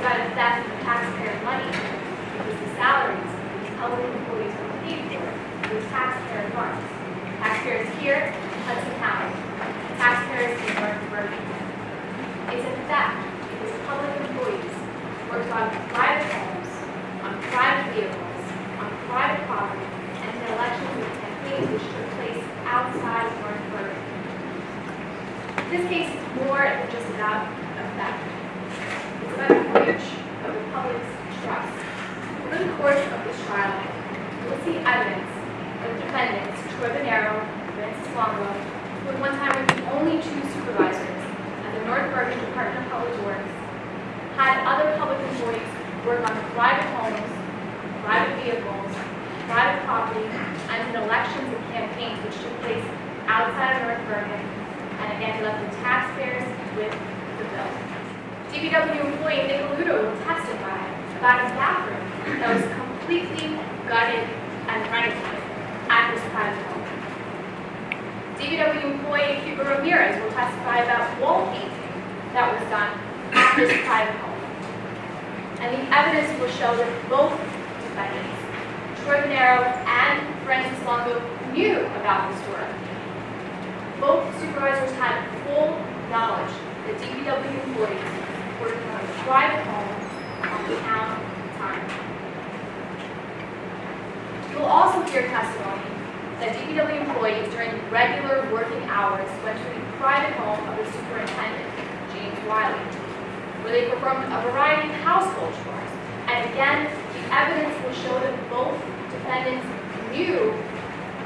about a theft of taxpayer money because the salaries of these public employees are paid for with taxpayer funds. Taxpayers here in Hudson County, taxpayers in North Bergen. It's a theft because public employees worked on private homes, on private vehicles, on private property, and in elections and campaigns which took place outside of North Bergen. This case is more than just about a theft. It's about a breach of the public's trust. Over the course of this trial, you will see evidence of defendants, Bunero and Longo, who at one time were the only two supervisors at the North Bergen Department of Public Works, had other public employees work on private homes, private vehicles, private property, and in elections and campaigns which took place outside of North Bergen, and again left the taxpayers with the bill. DPW employee Nick Ludo will testify about his bathroom that was completely gutted and renovated at his private home. DPW employee Cuba Ramirez will testify about wall painting that was done at his private home. And the evidence will show that both defendants, Bunero and Francis Longo, knew about this work. Both supervisors had full knowledge that DPW employees worked on a private home on town time. You will also hear testimony that DPW employees during regular working hours went to the private home of the superintendent, James Wiley, where they performed a variety of household chores. And again, the evidence will show that both defendants knew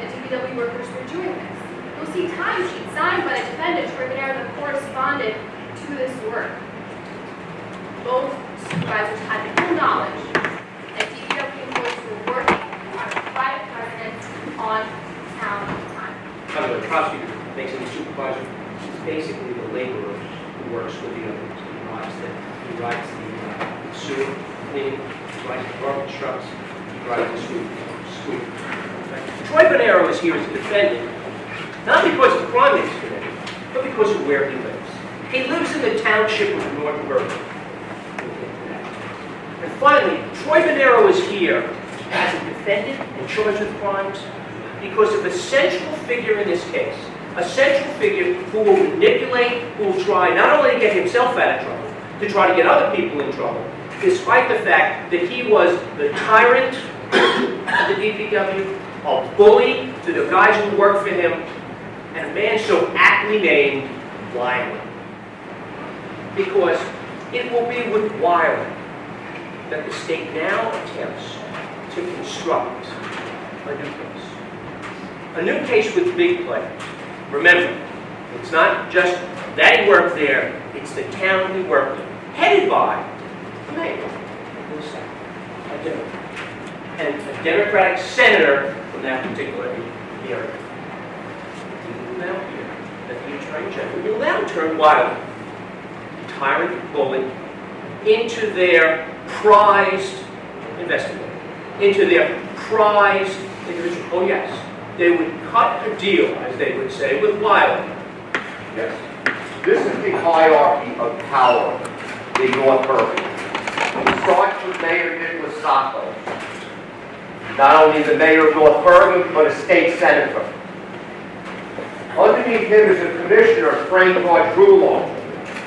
that DPW workers were doing this. You'll see timesheets signed by the defendant, Bunero, that corresponded to this work. Both supervisors had full knowledge that DPW employees were working on a private residence on town time. By the way, the prosecutor makes it the supervisor. It's basically the laborer who works with the others. He rides the sewer cleaning, he rides the garbage trucks, he rides the sweep. Troy Bunero is here as a defendant, not because of the crime that he's committed, but because of where he lives. He lives in the township of North Bergen. And finally, Troy Bunero is here as a defendant and charged with crimes because of a central figure in this case, a central figure who will manipulate, who will try not only to get himself out of trouble, to try to get other people in trouble, despite the fact that he was the tyrant of the DPW, a bully to the guys who worked for him, and a man so aptly named Wiley. Because it will be with Wiley that the state now attempts to construct a new case. A new case with big players. Remember, it's not just that he worked there, it's the town he worked in, headed by the mayor of the state, and a Democratic senator from that particular area. We will now hear that the Attorney General will now turn Wiley, the tyrant bully, into their prized investigator, into their prized individual. Oh yes, they would cut a deal, as they would say, with Wiley. Yes. This is the hierarchy of power in North Bergen. It starts with Mayor Nicholas Sacco. Not only the mayor of North Bergen, but a state senator. Underneath him is a commissioner, Frank Drulon,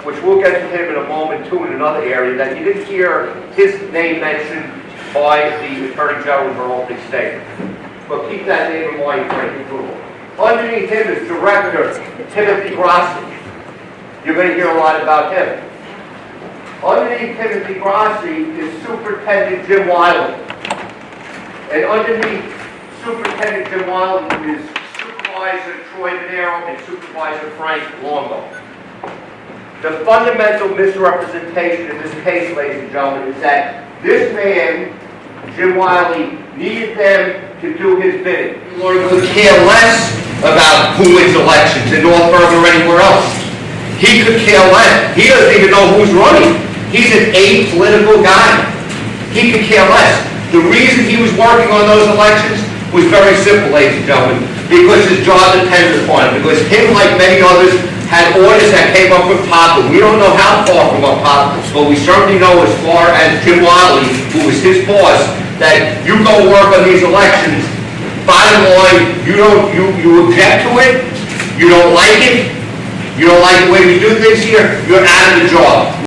which we'll get to him in a moment too in another area, that you didn't hear his name mentioned by the Attorney General in her opening statement. But keep that name in mind, Frank Drulon. Underneath him is Director Timothy Grassi. You're going to hear a lot about him. Underneath Timothy Grassi is Superintendent Jim Wiley. And underneath Superintendent Jim Wiley is Supervisor Troy Bunero and Supervisor Frank Longo. The fundamental misrepresentation in this case, ladies and gentlemen, is that this man, Jim Wiley, needed them to do his bidding. He could care less about who wins elections in North Bergen or anywhere else. He could care less. He doesn't even know who's running. He's an apolitical guy. He could care less. The reason he was working on those elections was very simple, ladies and gentlemen, because his job depended upon it. Because him, like many others, had orders that came up from top, and we don't know how far from up top, but we certainly know as far as Jim Wiley, who was his boss, that you go work on these elections, bottom line, you object to it, you don't like it, you don't like the way we do things here, you're out of the job.